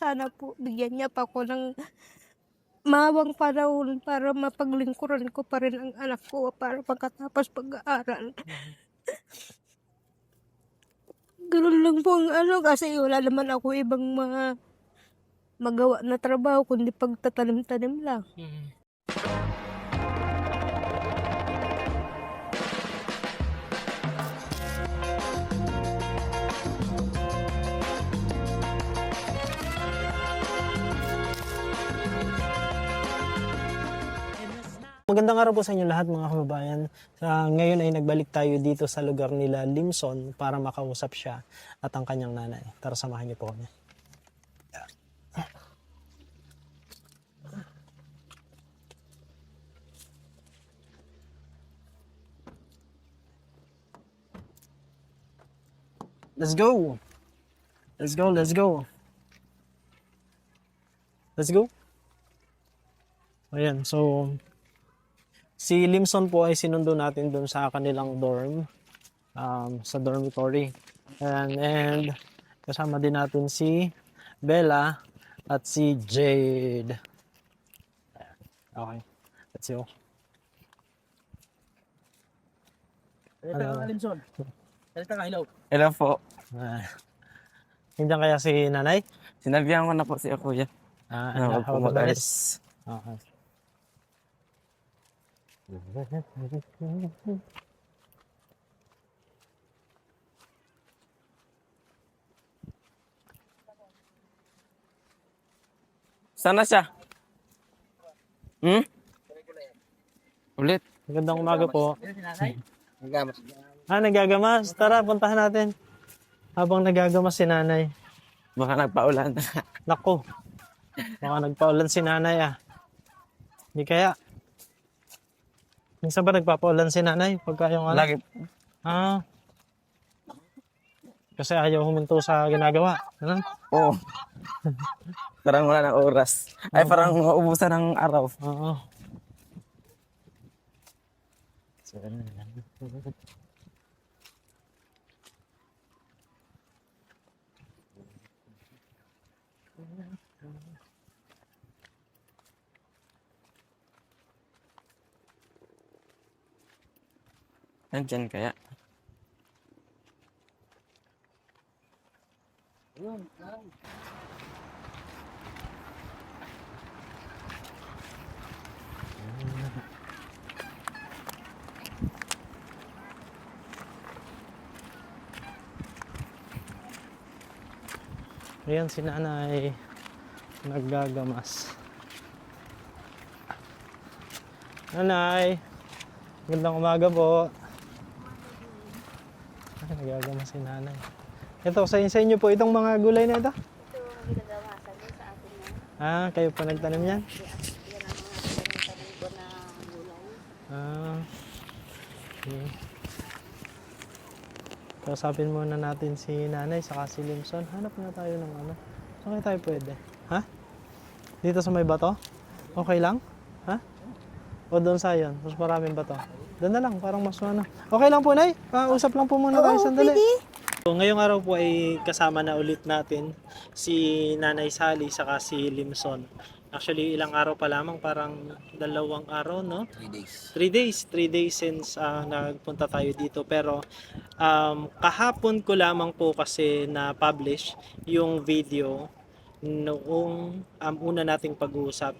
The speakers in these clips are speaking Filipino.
sana po bigyan niya pa ako ng mahawang panahon para mapaglingkuran ko pa rin ang anak ko para pagkatapos pag-aaral. Gano'n lang po ang kasi wala naman ako ibang mga magawa na trabaho kundi pagtatanim-tanim lang. Magandang araw po sa inyo lahat mga kababayan. Ngayon ay nagbalik tayo dito sa lugar nila Limson para makausap siya at ang kanyang nanay. Tara, samahan niyo po kami. Let's go! Let's go, let's go! Let's go! Ayan, so si Limson po ay sinundo natin dun sa kanilang dorm, sa dormitory. And kasama din natin si Bella at si Jade. Okay, let's go. Salita ka, Limson. Salita ka, hello. Hello po. Nandiyan kaya si nanay? Sinabihan ko na po si kuya. Huwag po mag-alis. Okay. Sana siya? Ulit. Magandang umaga po. Yan si nanay. Nagagamas. Tara, puntahan natin. Habang nagagamas si nanay. Baka nagpaulan. Nako. Baka nagpaulan si nanay Hindi kaya. Minsan ba nagpapaulan si nanay? Pagka yung Lagi. Kasi ayaw huminto sa ginagawa. Ano? Oo. Parang wala ng oras. Ay, parang maubusan ng araw. Oo. Nandyan kaya? Ayan si nanay. Naggagamas. Nanay. Magandang umaga po. Nagagamas si nanay. Ito, sa inyo po itong mga gulay na ito? Ito ang ginagawasan din sa atin na. Kayo pa nagtanim yan? Yan ang mga tanim ko na gulay. Okay. Kausapin muna natin si nanay saka si Limson. Hanap na tayo ng ano. Saan tayo pwede? Dito sa may bato? Okay lang? O doon sa yun? Mas maraming bato. Doon na lang, parang mas ano. Okay lang po, Nay? Usap lang po muna tayo sandali. So, ngayong araw po ay kasama na ulit natin si Nanay Sally saka si Limson. Actually, ilang araw pa lamang, parang 2 araw, no? 3 days. 3 days. 3 days since nagpunta tayo dito. Pero kahapon ko lamang po kasi na-publish yung video noong una nating pag-uusap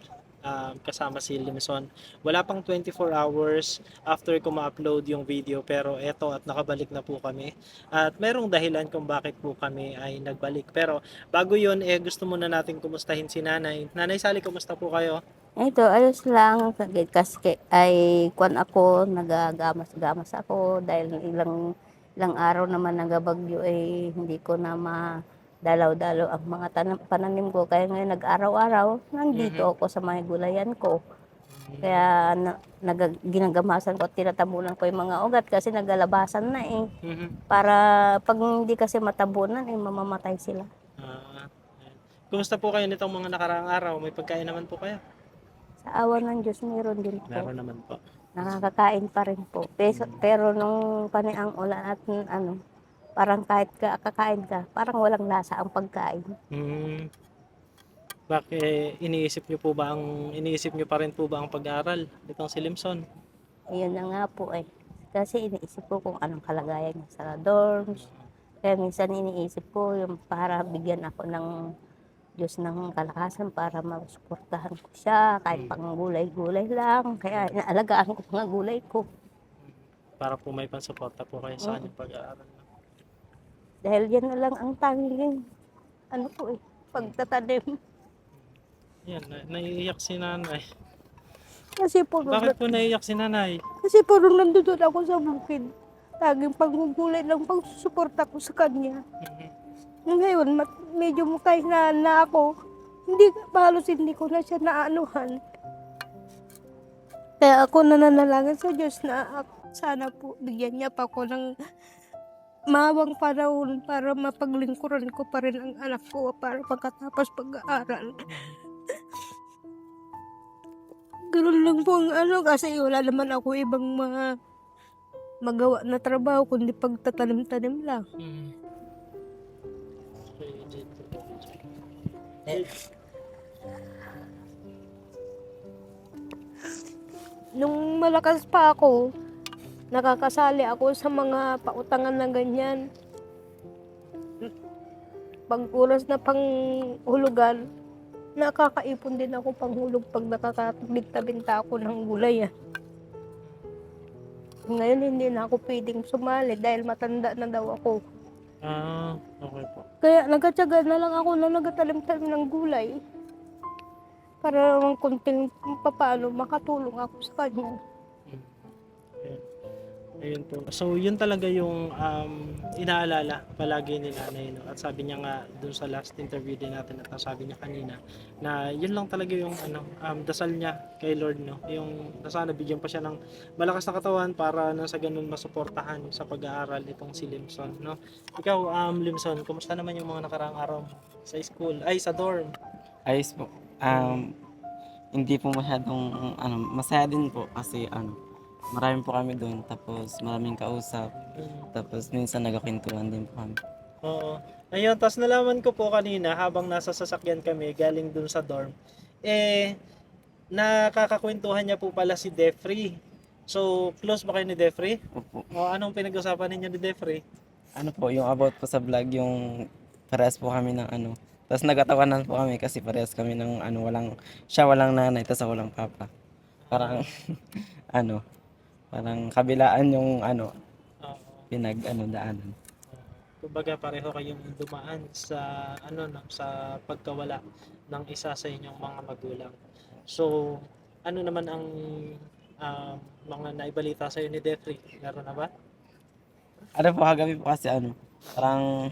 kasama si Limson. Wala pang 24 hours after ko ma-upload yung video, pero eto at nakabalik na po kami. At merong dahilan kung bakit po kami ay nagbalik. Pero bago yun, gusto muna natin kumustahin si Nanay. Nanay Sally, kumusta po kayo? Ito, ayos lang. Kasi ay kwan ako, nagagamas-gamas ako dahil ilang araw naman nagabagyo ay hindi ko na madalaw-dalaw ang mga pananim ko. Kaya ngayon nag-araw-araw, nandito ako sa mga gulayan ko. Kaya ginagamasan ko at tinatabunan ko yung mga ugat kasi nagalabasan na Para pag hindi kasi matabunan, mamamatay sila. Kumusta po kayo nitong mga nakaraang araw? May pagkain naman po kayo? Sa awa ng Diyos, meron din po. Meron naman po. Nakakakain pa rin po. Pero nung paniang ulan at parang kahit kakain ka, parang walang lasa ang pagkain. Iniisip niyo pa rin po ba ang pag-aaral itong si Limson? Ayun na nga po eh. Kasi iniisip ko kung anong kalagayan niya sa dorms. Kaya minsan iniisip ko yung para bigyan ako ng Diyos ng kalakasan para masuportahan ko siya kahit pang gulay-gulay lang. Kaya inaalagaan ko mga gulay ko. Para po may pansuporta po kayo sa kanyang pag-aaral. Dahil yan na lang ang tanging ano po eh, pagtatanim. Yan, naiiyak si nanay. Kasi po, Bakit po naiiyak si nanay? nung nandun ako sa bukid, taging paggugulay lang pagsusuporta ko sa kanya. Ngayon, medyo makahinaan na ako. Halos hindi ko na siya naanuhan. Kaya ako nananalangin sa Diyos na sana po bigyan niya pa ako ng mawang panahon para mapaglingkuran ko pa rin ang anak ko para pagkatapos pag-aaral. Ganun lang po ang kasi wala naman ako ibang mga magawa na trabaho kundi pagtatanim-tanim lang. Nung malakas pa ako, nakakasali ako sa mga pautangan na ganyan. Pag oras na panghulugan, nakakaipon din ako panghulog pag nakakabinta ako ng gulay. Ngayon hindi na ako pwedeng sumali dahil matanda na daw ako. Okay po. Kaya nagkatsaga na lang ako na nagatalim-talim ng gulay para naman kunting papaano makatulong ako sa kanya. Ayun po. So, yun talaga yung inaalala palagi ni nanay. No? At sabi niya nga dun sa last interview din natin at sabi niya kanina na yun lang talaga yung dasal niya kay Lord. No? Yung sana bigyan pa siya ng malakas na katawan para nang sa ganun masuportahan sa pag-aaral itong si Limson. No? Ikaw, Limson, kumusta naman yung mga nakaraang araw mo sa school? Ay, sa dorm? Ayos po. Hindi po masyadong, masaya din po kasi, marami po kami doon, tapos maraming kausap, tapos minsan nagkakwentuhan din po kami. Oo. Ayun, tapos nalaman ko po kanina habang nasa sasakyan kami galing dun sa dorm, nakakakwentuhan niya po pala si Defrey. So, close ba kayo ni Defrey? Opo. O anong pinag-usapan ninyo ni Defrey? Ano po, yung about po sa vlog, yung parehas po kami ng tapos nagkatawanan po kami kasi parehas kami ng siya walang nanay, tapos ako walang papa. Parang, parang kabilaan yung Oo. daanan. Kumbaga pareho kayong dumaan sa sa pagkawala ng isa sa inyong mga magulang. So, ano naman ang mga naibalita sa ni Defrey? Meron na ba? Ano po, kagabi po kasi parang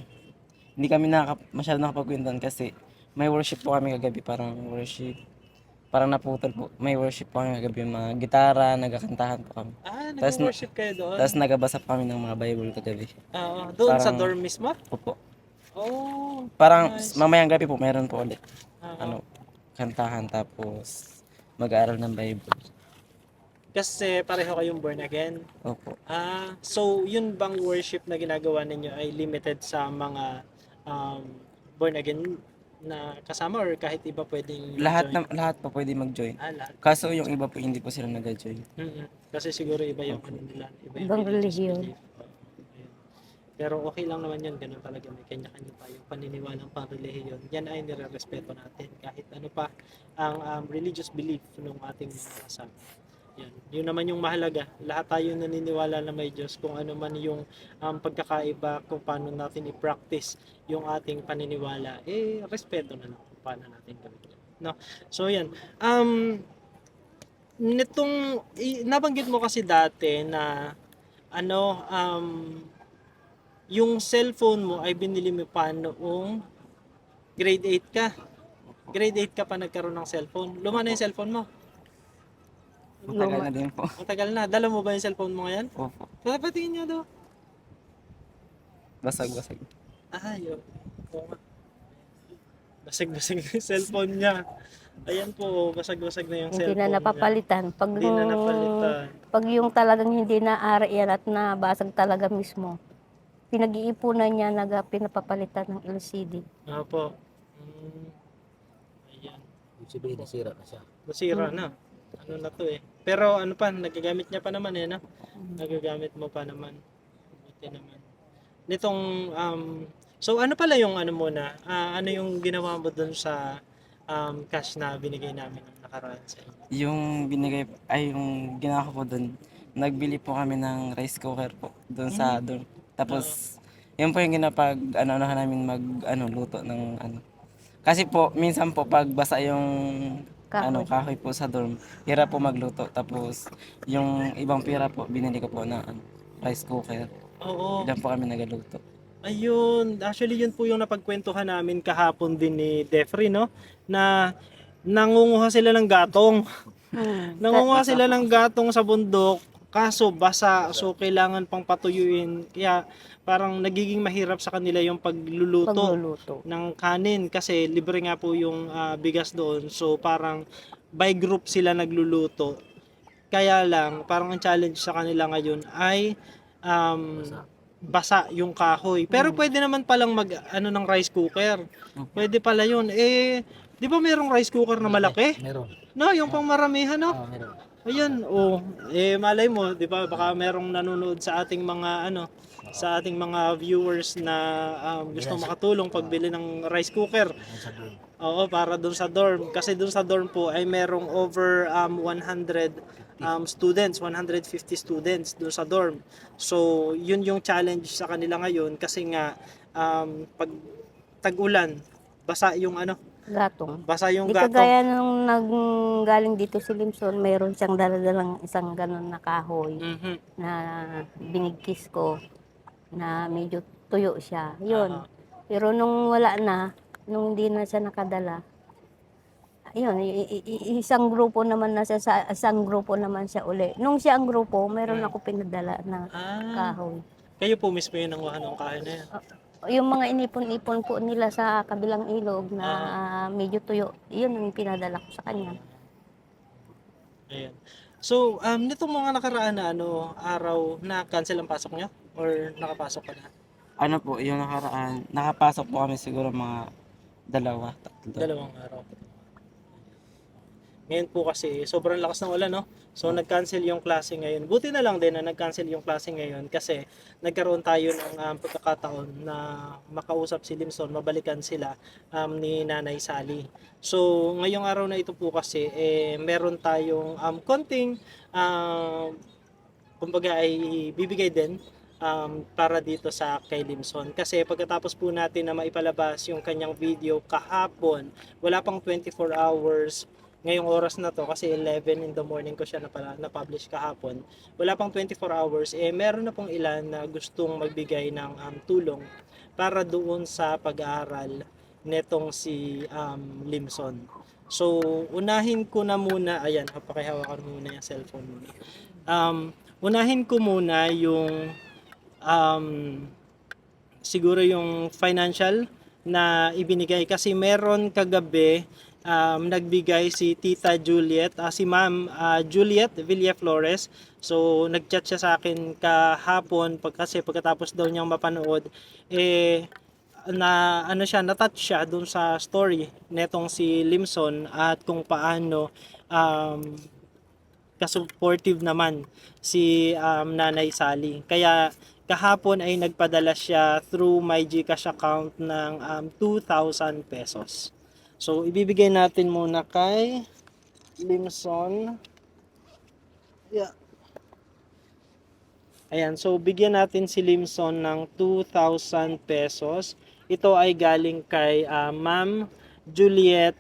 hindi kami masyado nakapagkwentuhan kasi may worship po kami kagabi, parang naputol po. May worship po kami kagabi, mga gitara, nagkakantahan po kami. Nag-worship kayo doon? Tapos nagabasa po kami ng mga Bible kagabi. Doon sa Parang- dorm mismo? Opo. Oh, Parang nice. mamayang gabi po meron po ulit. Oo. Kantahan tapos mag-aaral ng Bible. Kasi pareho kayong born again. Opo. So yun bang worship na ginagawa ninyo ay limited sa mga born again na kasama or kahit iba pwedeng Lahat mag-join? lahat po pwede mag-join. Lahat. Kaso yung iba po hindi po sila nag-join. Kasi siguro iba yung nila, iba yung Ibang religious relihiyon. belief. Ayun. Pero okay lang naman yan, ganun talaga, may kanya-kanya tayong paniniwalang pang-relihiyon. Yan ay nire-respeto natin kahit ano pa ang religious belief ng ating mga kasama. Yan. Yun naman yung mahalaga. Lahat tayo naniniwala na may Diyos, kung ano man yung pagkakaiba, kung paano natin i-practice yung ating paniniwala, respeto na lang kung paano natin gawin. No? So yan. Nabanggit mo kasi dati na yung cellphone mo ay binili mo pa noong grade 8 ka. Grade 8 ka pa nagkaroon ng cellphone. Luma na yung cellphone mo. Matagal na din po. Matagal na. Dala mo ba yung cellphone mo ngayon? Opo. Patingin nyo daw. Basag-basag. Yun. Oo nga. Basag-basag na yung cellphone niya. Ayan po, basag-basag na yung Hindi cellphone na niya. napapalitan. Hindi na napalitan. Pag yung talagang hindi na-ari yan at nabasag talaga mismo, pinag-iipunan niya, pinapapalitan ng LCD. Opo. Ayan. Sabihin, nasira na siya. Nasira na. Ano na to eh. Pero ano pa, nagagamit niya pa naman eh, no? Nagagamit mo pa naman. Buti naman. Nitong, so ano pala yung ano muna, ano yung ginawa mo dun sa cash na binigay namin ng nakaraan sa inyo? Yung binigay, ay yung ginawa ko po doon, nagbili po kami ng rice cooker po doon sa doon. Tapos, yun po yung ginapag, ano namin luto ng ano. Kasi po, minsan po, pag basa yung kahoy po sa dorm, hirap po magluto. Tapos, yung ibang pira po, binili ko po na rice cooker. Oo. Diyan po kami nagaluto. Ayun, actually yun po yung napagkwentuhan namin kahapon din ni Defrey, no? Na nangunguha sila ng gatong. Nangunguha sila ng gatong sa bundok, kaso basa, so kailangan pang patuyuin. Kaya parang nagiging mahirap sa kanila yung pagluluto ng kanin kasi libre nga po yung bigas doon. So parang by group sila nagluluto. Kaya lang, parang ang challenge sa kanila ngayon ay um, basa yung kahoy. Pero pwede naman palang mag ano ng rice cooker. Pwede pala yun. Eh, di ba merong rice cooker na malaki? Meron. No, yung pang maramihan, no? Meron. Ayan, oh. Eh, malay mo, di ba, baka merong nanonood sa ating mga, ano, sa ating mga viewers na gusto makatulong pagbili ng rice cooker. Sa doon. Oo, para doon sa dorm. Kasi doon sa dorm po ay merong over 100 students, 150 students doon sa dorm. So, yun yung challenge sa kanila ngayon kasi nga pag tag-ulan, basa yung ano, Gatong. basa yung Di gatong. kagaya nung nanggaling dito si Limson, mayroon siyang daladalang isang ganon na kahoy Mhm. na binigkis ko na medyo tuyo siya. Yun. Aha. Pero nung wala na, nung hindi na siya nakadala, yun, isang grupo naman na siya, sa isang grupo naman siya uli. Nung siya ang grupo, mayroon ako pinadala na kahoy. Kayo po mismo yung nanguha ng kahoy na yan. Yung mga inipon-ipon po nila sa kabilang ilog na medyo tuyo, yun ang pinadala ko sa kanya. Ayan. So, nitong mga nakaraan na araw na cancel ang pasok nyo? Or nakapasok ka na? Ano po, yung nakaraan, nakapasok po kami siguro mga 2, 3. Dalawang araw. Ngayon po kasi sobrang lakas ng ulan, no? So nag-cancel yung klase ngayon. Buti na lang din na nag-cancel yung klase ngayon kasi nagkaroon tayo ng pagkakataon na makausap si Limson, mabalikan sila ni Nanay Sally. So ngayong araw na ito po kasi meron tayong konting kumbaga ay bibigay din para dito sa kay Limson. Kasi pagkatapos po natin na maipalabas yung kanyang video kahapon, wala pang 24 hours ngayong oras na to kasi 11 in the morning ko siya na-publish kahapon. Wala pang 24 hours, meron na pong ilan na gustong magbigay ng tulong para doon sa pag-aaral netong si Limson. So, unahin ko na muna, ayan, pakihawakan muna yung cellphone muna. Unahin ko muna yung siguro yung financial na ibinigay kasi meron kagabi nagbigay si Tita Juliet, si Ma'am Juliet Villaflores. So nagchat siya sa akin kahapon kasi pagkatapos daw niyang mapanood na na-touch siya doon sa story netong si Limson at kung paano ka-supportive naman si Nanay Sally. Kaya kahapon ay nagpadala siya through my GCash account ng 2,000 pesos. So, ibibigay natin muna kay Limson. Yeah. Ayan, so bigyan natin si Limson ng 2,000 pesos. Ito ay galing kay Ma'am Juliet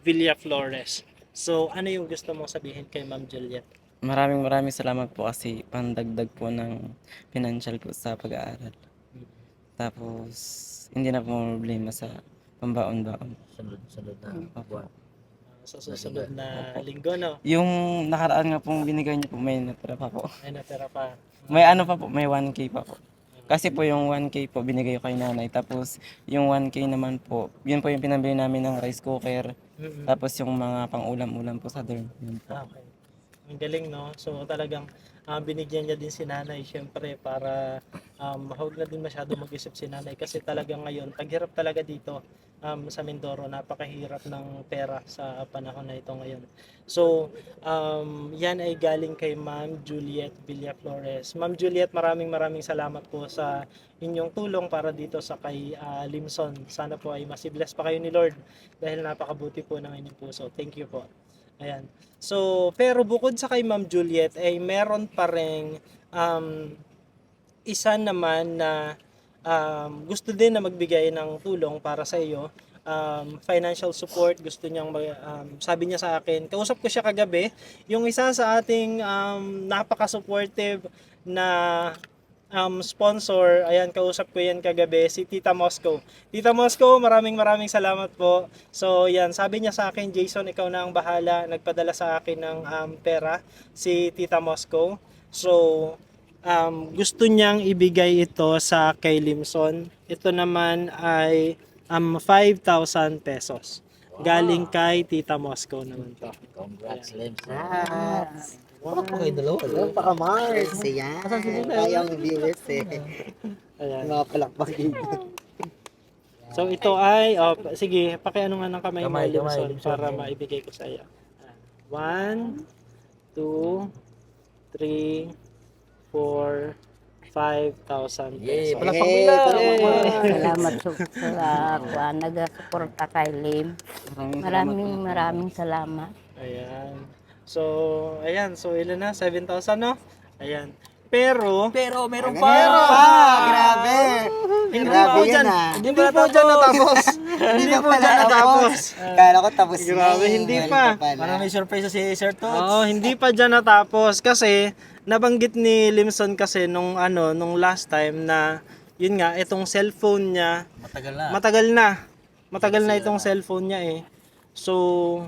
Villaflores. So, ano yung gusto mong sabihin kay Ma'am Juliet? Maraming salamat po kasi pandagdag po ng financial po sa pag-aaral. Tapos, hindi na po problema sa pambaon-baon. Sunod na buwan. Sa susunod na linggo, no? Yung nakaraan nga pong binigay niyo po, may natira pa po. Ay, natira pa. May ano pa po, may 1K pa po. Kasi po yung 1K po binigay ko kay nanay. Tapos yung 1K naman po, yun po yung pinambili namin ng rice cooker. Mm-mm. Tapos yung mga pang-ulam-ulam po sa dorm. Yun po. Okay. Ang galing, no? So talagang binigyan niya din si nanay syempre para huwag na din masyado mag-isip si nanay kasi talagang ngayon, taghirap talaga dito sa Mindoro, napakahirap ng pera sa panahon na ito ngayon. So, yan ay galing kay Ma'am Juliet Villaflores. Ma'am Juliet, maraming salamat po sa inyong tulong para dito sa kay Limson. Sana po ay masibless pa kayo ni Lord dahil napakabuti po ng inyong puso. Thank you po. Ayan. So, pero bukod sa kay Ma'am Juliet ay meron pa ring isa naman na gusto din na magbigay ng tulong para sa iyo. Financial support, gusto niyang sabi niya sa akin, kausap ko siya kagabi, yung isa sa ating napaka-supportive na sponsor, ayan, kausap ko yan kagabi, si Tita Moscow. Tita Moscow, maraming salamat po. So, yan, sabi niya sa akin, Jason, ikaw na ang bahala, nagpadala sa akin ng pera, si Tita Moscow. So, gusto niyang ibigay ito sa kay Limson. Ito naman ay 5,000 pesos. Galing kay Tita Moscow naman to. Congrats. Wow. Napaka-Mars. Ayan. Kaya ang viewers eh. Ayan. Mga palakpak yun. So ito ay, sige, pakiano nga ng kamay mo, Limson, para maibigay ko sa iyo. 1, 2, 3, 4, 5,000 pesos. Palakpak nila. Salamat sa nag-suporta kay Lim. Maraming salamat. Ayan. So, ayan. So, ilan na? 7,000, no? Ayan. Pero Meron Grabe. hindi Grabe po yan, dyan, ah. hindi po dyan natapos. Hindi po dyan natapos. Kala ko tapos na. Grabe, hindi pa. Parang may surprise si Sir Tots. Oo, hindi pa dyan natapos kasi nabanggit ni Limson kasi nung last time na yun nga, itong cellphone niya matagal na itong cellphone niya eh. So,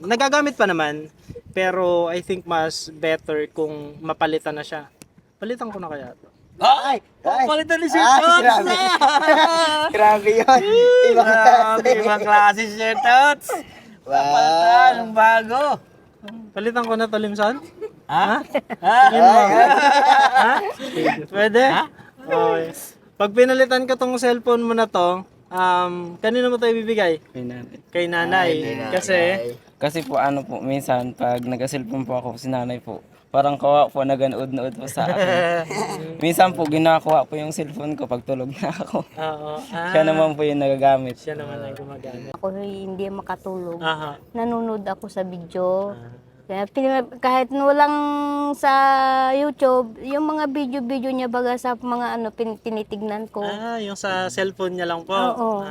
nagagamit pa naman pero I think mas better kung mapalitan na siya. Palitan ko na kaya to. Ay! Palitan ni Sir Ay, Tots. grabe. Grabe yun. Ibang klase. Ibang klase si Sir Tots. Palitan, ang bago. Palitan ko na to, Limson? Ha? Tingin mo? Ha? Pwede? Okay. Pag pinalitan ko tong cellphone mo na to, kanino mo to ibibigay? Kay nanay. Kasi po minsan pag nag-cellphone po ako si nanay po, parang kawa po naganood-nood po sa akin. Minsan po ginagawa po yung cellphone ko pag tulog na ako. Oo. Siya naman po yung nagagamit. Siya naman ang gumagamit. Ako hindi makatulog. Aha. Nanonood ako sa video. Kaya kahit walang sa YouTube, yung mga video niya baga sa mga tinitignan ko. Yung sa cellphone niya lang po. Oo.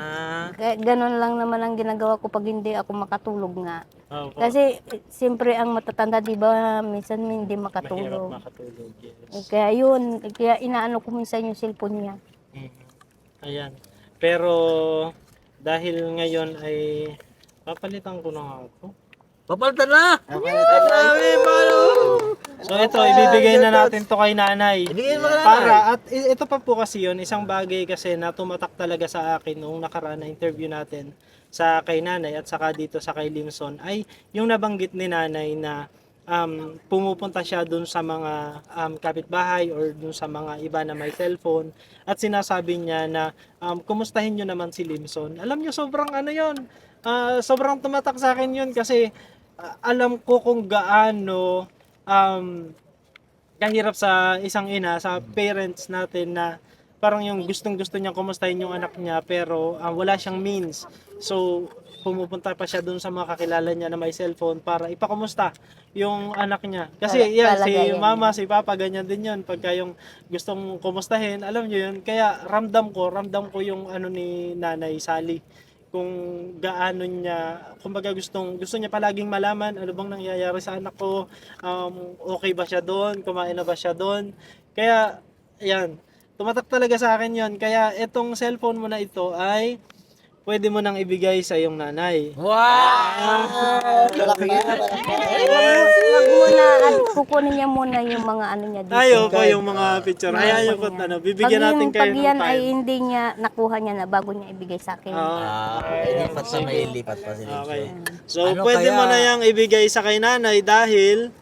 Kaya ganun lang naman ang ginagawa ko pag hindi ako makatulog nga. Opo. Kasi siyempre ang matatanda, di ba, minsan hindi Mahirap makatulog. makatulog. Yes. Kaya inaano ko minsan yung cellphone niya. Ayan. Pero dahil ngayon ay papalitan ko na nga ito. Papalitan na. So ito, ibibigay na natin to kay nanay. Ibigay mo na. Para, at ito pa po kasi yun, isang bagay kasi na tumatak talaga sa akin noong nakaraan na interview natin sa kay nanay at saka dito sa kay Limson ay yung nabanggit ni nanay na pumupunta siya dun sa mga kapitbahay or dun sa mga iba na may cellphone at sinasabi niya na kumustahin nyo naman si Limson. Alam nyo, sobrang sobrang tumatak sa akin yun kasi alam ko kung gaano kahirap sa isang ina, sa parents natin na parang yung gustong-gusto niyang kumustahin yung anak niya pero wala siyang means. So, pumupunta pa siya dun sa mga kakilala niya na may cellphone para ipakumusta yung anak niya. Kasi yan, si mama, si papa, ganyan din yun. Pagka yung gustong kumustahin, alam niyo yun. Kaya ramdam ko yung ni Nanay Sally. Kung gaano niya, kumbaga gusto niya palaging malaman ano bang nangyayari sa anak ko, okay ba siya doon, kumain na ba siya doon. Kaya, yan, tumatak talaga sa akin yon. Kaya itong cellphone mo na ito ay pwede mo nang ibigay sa iyong nanay. Malaki yan, malaki. Wag muna, kukunin niya muna yung mga ano niya dito. Ayo po yung mga picture. Ayan yung kung ano, bibigyan natin kayo Pag ng yan ay time. hindi niya nakuha niya na bago niya ibigay sa akin. Ilipat pa, may ilipat pa sila. Okay. So, Ano pwede kaya? mo na yung ibigay sa kay nanay dahil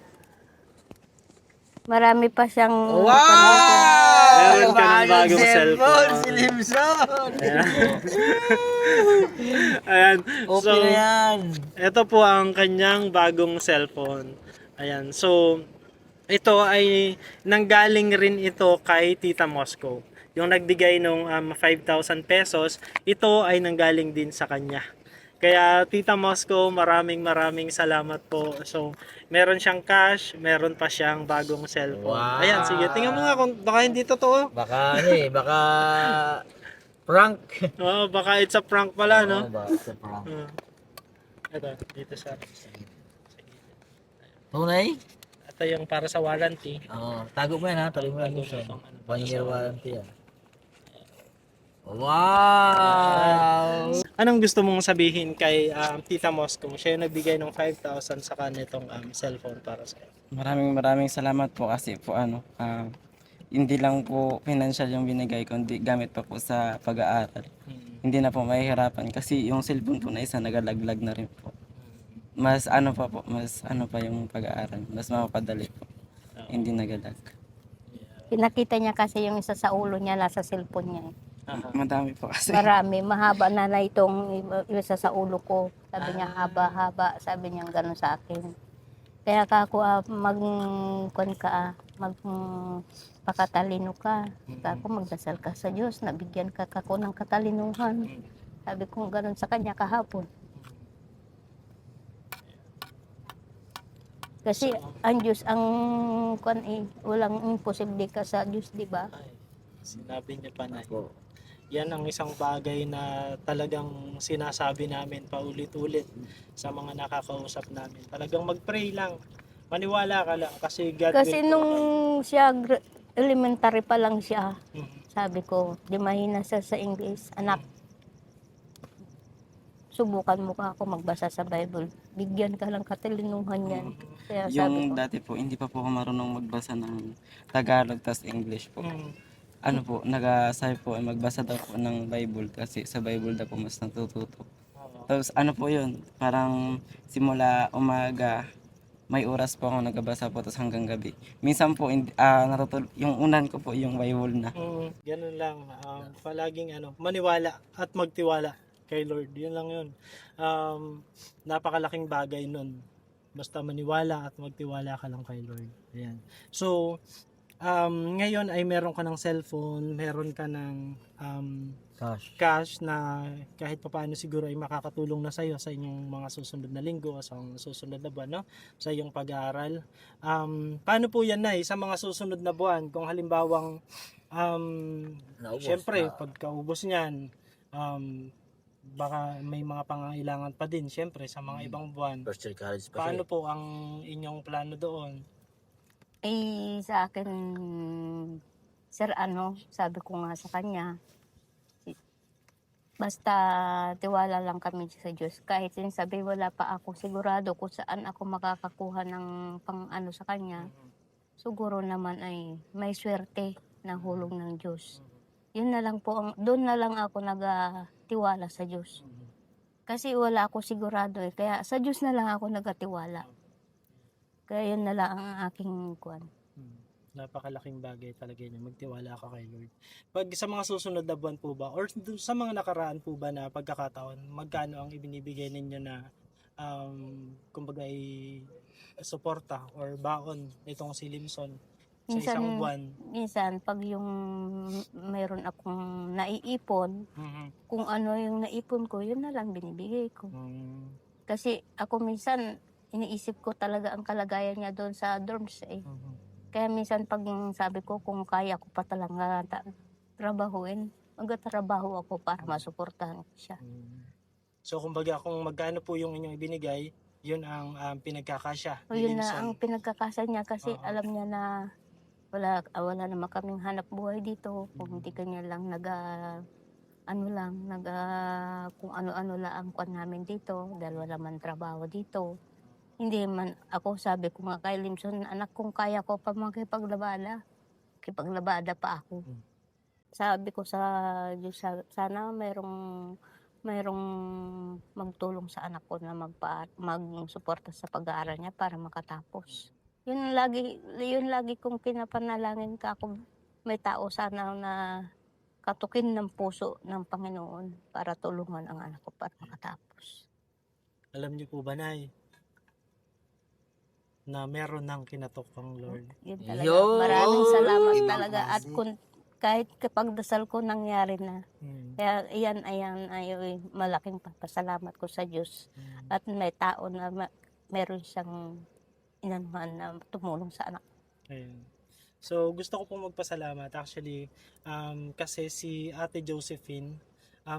Marami pa siyang meron ka ng bagong cellphone. Si Limson! Ayan. So, Okay na yan. ito po ang kanyang bagong cellphone. Ayan. So, ito ay nanggaling rin ito kay Tita Moscow. Yung nagbigay nung 5,000 pesos, ito ay nanggaling din sa kanya. Kaya Tita Moscow, maraming salamat po. So, meron siyang cash, meron pa siyang bagong cellphone. Wow. Ayan, sige. Tingnan mo nga kung baka hindi totoo. Baka baka prank. Oo, baka it's a prank pala, no? Baka sa prank. Ito, dito sa... Tunay? Ito yung para sa warranty. Tago mo yan ha, tago mo yan. Tago mo. 1 year warranty yan. Wow! Anong gusto mong sabihin kay Tita Moscow? Siya yung nagbigay ng 5,000 sa kanitong cellphone para sa Maraming salamat po kasi po hindi lang po financial yung binigay kundi gamit pa po sa pag-aaral. Hindi na po mahihirapan kasi yung cellphone po na isa nagalaglag na rin po. Mas ano pa yung pag-aaral, mas mapapadali po. Hindi nagalag. Pinakita niya kasi yung isa sa ulo niya, nasa cellphone niya. Madami po kasi. Marami, mahaba na itong isa sa ulo ko. Sabi niya, haba, sabi niya gano'n sa akin. Kaya kako pakatalino ka. Kako magdasal ka sa Diyos, nabigyan ka kako ng katalinuhan. Sabi ko gano'n sa kanya kahapon. Kasi ang Diyos, walang imposible ka sa Diyos, di ba? Sinabi niya pa na. Yan ang isang bagay na talagang sinasabi namin paulit-ulit sa mga nakakausap namin. Talagang mag-pray lang. Maniwala ka lang kasi God Kasi will nung siya, elementary pa lang siya, Mhm. sabi ko, di mahina siya sa English. Anak, subukan mo ka ako magbasa sa Bible. Bigyan ka lang katalinuhan yan. Kaya sabi Yung ko, dati po, hindi pa po ako marunong magbasa ng Tagalog tas English po. Ano po, nag-aasay po ay magbasa daw po ng Bible kasi sa Bible daw po mas natututo. Tapos ano po yun, parang simula umaga, may oras po ako nagbabasa po tapos hanggang gabi. Minsan po, yung unan ko po yung Bible na. Ganun lang. Palaging maniwala at magtiwala kay Lord. Yun lang yun. Napakalaking bagay nun. Basta maniwala at magtiwala ka lang kay Lord. Ayan. So, ngayon ay meron ka ng cellphone, meron ka ng cash na kahit papaano siguro ay makakatulong na sa'yo sa inyong mga susunod na linggo o sa susunod na buwan, no? Sa iyong pag-aaral. Paano po yan, Nay, sa mga susunod na buwan? Kung halimbawang, syempre, pagkaubos niyan, baka may mga pangangailangan pa din, syempre, sa mga ibang buwan. First year college pa Paano po ang inyong plano doon? sa akin, sir, sabi ko nga sa kanya, basta tiwala lang kami sa Diyos. Kahit sabi wala pa ako sigurado kung saan ako makakakuha ng pang sa kanya, siguro naman ay may swerte na hulong ng Diyos. Yun na lang po, doon na lang ako nagatiwala sa Diyos. Kasi wala ako sigurado kaya sa Diyos na lang ako nagatiwala. Kaya yun na lang ang aking kuwan. Napakalaking bagay talaga yun. Magtiwala ka kay Lord. Pag sa mga susunod na buwan po ba, or sa mga nakaraan po ba na pagkakataon, magkano ang ibinibigay ninyo na kumbaga suporta or baon nitong si Limson sa isang buwan? Minsan, pag yung mayroon akong naiipon, kung ano yung naipon ko, yun na lang binibigay ko. Kasi ako minsan, iniisip ko talaga ang kalagayan niya doon sa dorms Kaya minsan pag sabi ko kung kaya ko pa talaga trabahuin, magtatrabaho ako para masuportahan ko siya. So kumbaga kung magkano po yung inyong ibinigay, yun ang pinagkakasya So yun na ang pinagkakasya niya kasi alam niya na wala naman kaming hanap buhay dito kung hindi kanya lang ano lang, kung ano-ano lang ang kwan namin dito dahil wala man trabaho dito. Hindi man ako, sabi ko nga kay Limson, anak, kung kaya ko pa kipaglabada pa ako. Sabi ko sa Diyos, sana mayroong magtulong sa anak ko na magsuporta sa pag-aaral niya para makatapos. Yun lagi kong pinapanalangin ka ako, may tao sana na katukin ng puso ng Panginoon para tulungan ang anak ko para makatapos. Alam niyo po ba, Nay, na meron ng kinatok ang Lord? Yun talaga. Yun! Maraming salamat Ibang talaga. At klase. kahit kapag dasal ko nangyari na. Hmm. Kaya ayan, malaking pasalamat ko sa Diyos. At may tao na meron siyang inanuhan na tumulong sa anak. Ayun. So, gusto ko pong magpasalamat. Actually, kasi si Ate Josephine,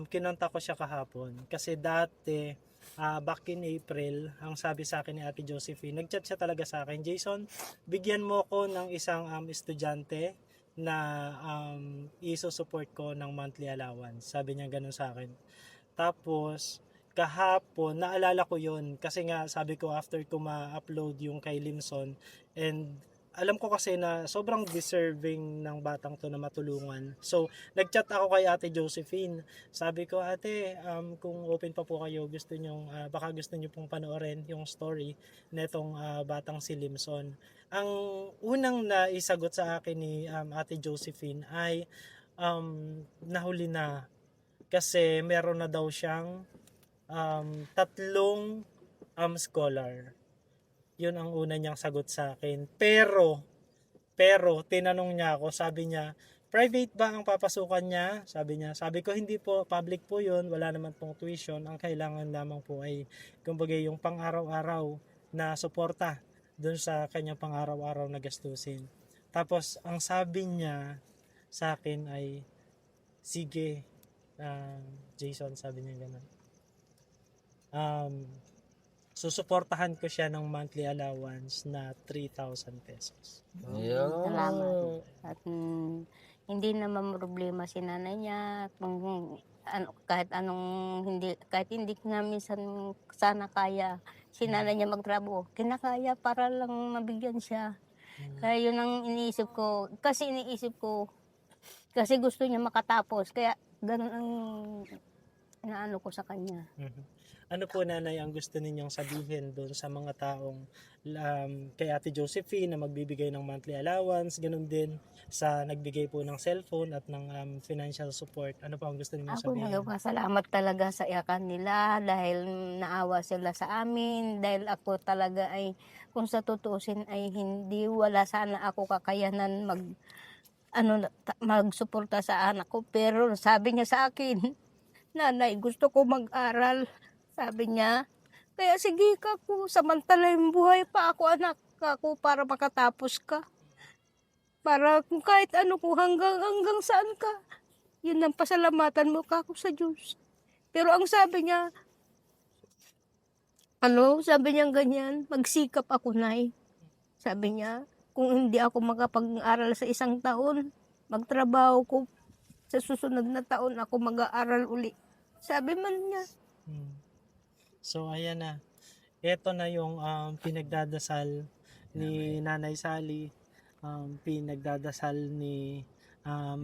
kinontak ko siya kahapon. Kasi dati, back in April, ang sabi sa akin ni Ate Josephine, nag-chat siya talaga sa akin, Jason, bigyan mo ko ng isang estudyante na iso-support ko ng monthly allowance. Sabi niya ganun sa akin. Tapos, kahapon, naalala ko yun. Kasi nga, sabi ko, after ko ma-upload yung kay Limson, and alam ko kasi na sobrang deserving ng batang to na matulungan. So, nag-chat ako kay Ate Josephine. Sabi ko, ate, kung open pa po kayo, baka gusto niyo pong panoorin yung story netong batang si Limson. Ang unang naisagot sa akin ni Ate Josephine ay nahuli na. Kasi meron na daw siyang 3 scholar. Yun ang una niyang sagot sa akin. Pero, tinanong niya ako, sabi niya, private ba ang papasukan niya? Sabi niya, sabi ko, hindi po, public po yun, wala naman pong tuition. Ang kailangan lamang po ay, kumbaga, yung pang-araw-araw na suporta dun sa kanyang pang-araw-araw na gastusin. Tapos, ang sabi niya sa akin ay, sige, Jason, sabi niya gano'n. Susuportahan ko siya ng monthly allowance na 3,000 pesos. Salamat. At hindi naman problema si nanay niya. Kahit hindi na minsan sana kaya si nanay niya magtrabaho, kinakaya para lang mabigyan siya. Kaya yun ang iniisip ko. Kasi gusto niya makatapos. Kaya ganun ang inaano ko sa kanya. Ano po, nanay, ang gusto ninyong sabihin doon sa mga taong kay Ate Josephine na magbibigay ng monthly allowance, ganun din sa nagbigay po ng cellphone at ng financial support? Ano po ang gusto ninyong Ako sabihin? nagpasalamat talaga sa iyakan nila dahil naawa sila sa amin. Dahil ako talaga ay, kung sa tutuusin ay wala sana ako kakayanan magsuporta sa anak ko. Pero sabi niya sa akin, nanay, gusto ko mag-aral. Sabi niya, kaya sige ka ko, samantala yung buhay pa ako, anak ako, para makatapos ka. Para kung kahit ano ko, hanggang saan ka. Yun ang pasalamatan mo ka ako sa Diyos. Pero ang sabi niya, sabi niya ganyan, magsikap ako, nay. Sabi niya, kung hindi ako makapag-aral sa 1 taon, magtrabaho ko, sa susunod na taon ako mag-aaral uli. Sabi man niya. So, ayan na. Ito na yung pinagdadasal ni Nanay Sally, pinagdadasal ni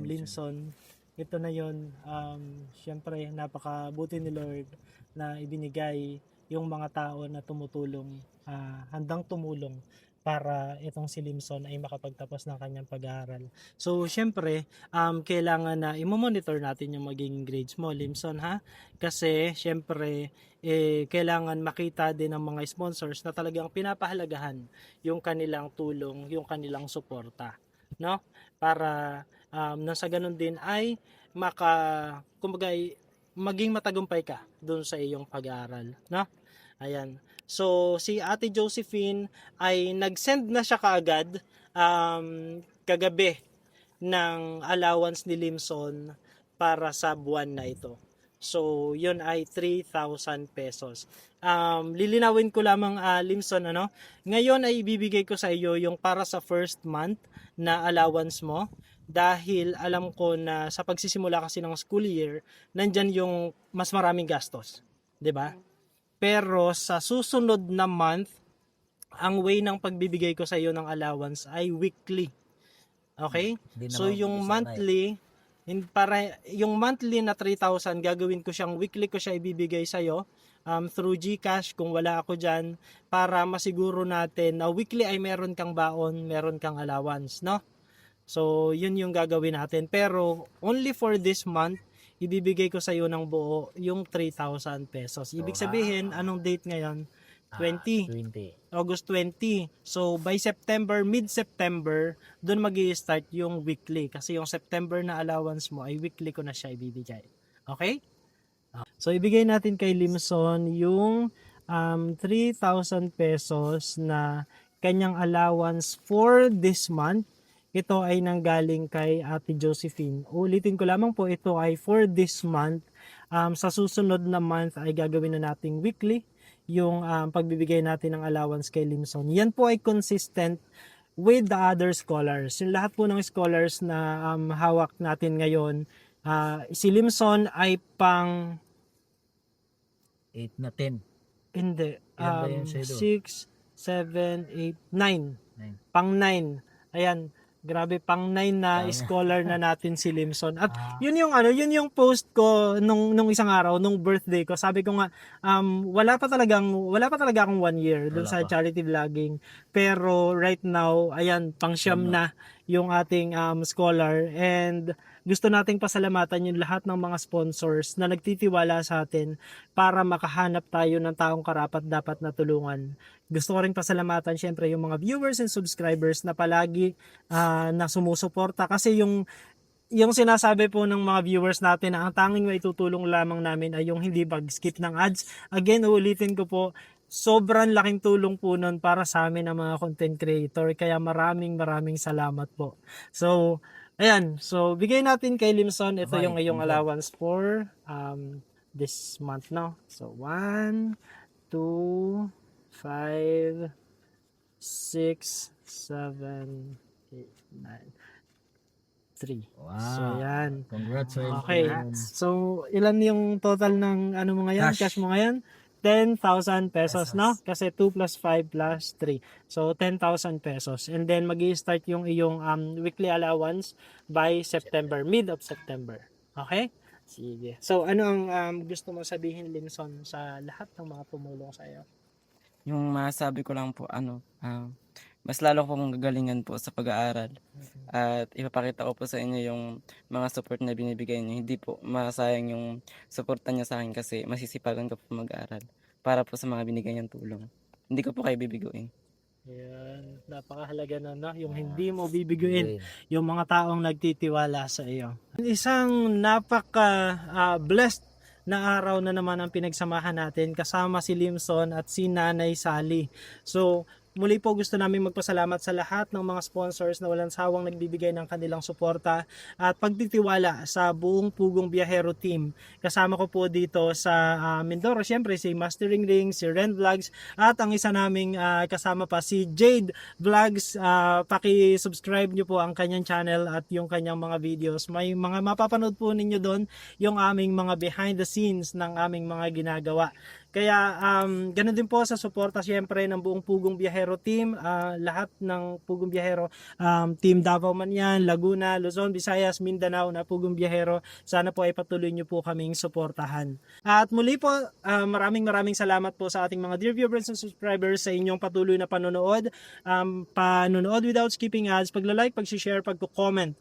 Limson. Ito na yun. Siyempre, napakabuti ni Lord na ibinigay yung mga tao na tumutulong, handang tumulong para itong si Limson ay makapagtapos ng kanyang pag-aaral. So, syempre, kailangan na i-monitor natin yung magiging grades mo, Limson, ha? Kasi, syempre, kailangan makita din ng mga sponsors na talagang pinapahalagahan yung kanilang tulong, yung kanilang suporta, no? Para nang sa ganun din ay kumbaga, maging matagumpay ka dun sa iyong pag-aaral, no? Ayan. So, si Ate Josephine ay nag-send na siya kaagad kagabi ng allowance ni Limson para sa buwan na ito. So, yun ay 3,000 pesos. Lilinawin ko lamang, Limson, ngayon ay ibibigay ko sa iyo yung para sa first month na allowance mo dahil alam ko na sa pagsisimula kasi ng school year, nandyan yung mas maraming gastos, 'di ba? Pero sa susunod na month, ang way ng pagbibigay ko sa iyo ng allowance ay weekly. Okay? So yung monthly, yung monthly na 3,000 gagawin ko siyang weekly ko siya ibibigay sa iyo through GCash kung wala ako diyan para masiguro natin na weekly ay meron kang baon, meron kang allowance, no? So, yun yung gagawin natin. Pero, only for this month, ibibigay ko sa iyo ng buo yung 3,000 pesos. Ibig sabihin, anong date ngayon? 20. 20. August 20. So, by September, mid-September, doon mag-i-start yung weekly. Kasi yung September na allowance mo ay weekly ko na siya ibibigay. Okay? So, ibigay natin kay Limson yung 3,000 pesos na kanyang allowance for this month. Ito ay nanggaling kay Ate Josephine. Ulitin ko lamang po, ito ay for this month. Sa susunod na month ay gagawin na nating weekly yung pagbibigay natin ng allowance kay Limson. Yan po ay consistent with the other scholars. Yung lahat po ng scholars na hawak natin ngayon, si Limson ay pang 8 na 10. hindi, Ilan ba yun sa'yo doon? 6, 7, 8, 9. 9. Pang 9. Ayan, grabe, pang 9 na scholar na natin si Limson. At yun yung post ko nung isang araw, nung birthday ko. Sabi ko nga, wala pa talaga akong 1 year dun Wala sa pa. charity vlogging. Pero right now, ayan, pang siyam na yung ating scholar, and gusto nating pasalamatan yung lahat ng mga sponsors na nagtitiwala sa atin para makahanap tayo ng taong karapat dapat na tulungan. Gusto ko rin pasalamatan syempre yung mga viewers and subscribers na palagi na sumusuporta, kasi yung sinasabi po ng mga viewers natin na ang tanging may tutulong lamang namin ay yung hindi mag-skip ng ads. Again, uulitin ko po, sobrang laking tulong po nun para sa amin ang mga content creator. Kaya maraming salamat po. So, ayan. So, bigay natin kay Limson. Ito Okay, yung iyong thank you. allowance for this month, no? So, 1, 2, 5, 6, 7, 8, 9, 3. Wow. So, yan. Congratulations. Okay. So, ilan yung total ng ano mo ngayon? Cash. Cash mo ngayon? 10,000 pesos, no? Kasi 2 plus 5 plus 3. So, 10,000 pesos. And then, mag-i-start yung iyong weekly allowance by September, mid of September. Okay? Sige. So, ano ang gusto mo sabihin, Limson, sa lahat ng mga tumulong sa iyo? Yung masabi ko lang po, mas lalo ko pong gagalingan po sa pag-aaral. At ipapakita ko po sa inyo yung mga support na binibigay niyo. Hindi po masayang yung suporta niyo sa akin kasi masisipagan ko po mag-aaral para po sa mga binigay niyang tulong. Hindi ko po kayo bibiguin. Ayan. Napakahalaga na, no? Yung hindi mo bibiguin yung mga taong nagtitiwala sa iyo. Isang blessed na araw na naman ang pinagsamahan natin kasama si Limson at si Nanay Sally. So, muli po gusto namin magpasalamat sa lahat ng mga sponsors na walang sawang nagbibigay ng kanilang suporta at pagtitiwala sa buong Pugong Biyahero team. Kasama ko po dito sa Mindoro, syempre si Mastering Ring, si Ren Vlogs, at ang isa naming kasama pa si Jade Vlogs. Paki-subscribe nyo po ang kanyang channel at yung kanyang mga videos. May mga mapapanood po ninyo doon yung aming mga behind the scenes ng aming mga ginagawa. Kaya ganun din po sa suporta syempre ng buong Pugong Biyahero team, lahat ng Pugong Biyahero, Team Davao man yan, Laguna, Luzon, Visayas, Mindanao na Pugong Biyahero, sana po ay patuloy nyo po kaming suportahan. At muli po, maraming salamat po sa ating mga dear viewers and subscribers sa inyong patuloy na panonood, panonood without skipping ads, pagla-like, pag-share, pag-comment.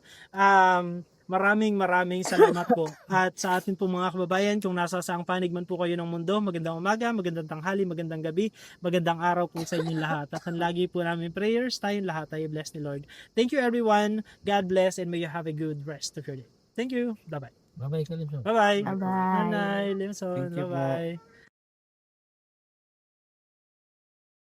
Maraming salamat po. At sa atin po mga kababayan, kung nasa saang panig man po kayo ng mundo, magandang umaga, magandang tanghali, magandang gabi, magandang araw po sa inyong lahat. At ang lagi po namin prayers, tayong lahat ay bless ni Lord. Thank you everyone. God bless and may you have a good rest of your day. Thank you. Bye-bye. Bye-bye, Kalimson. Bye-bye. Bye-bye. Nanay, Limson. Thank you po. Bye-bye.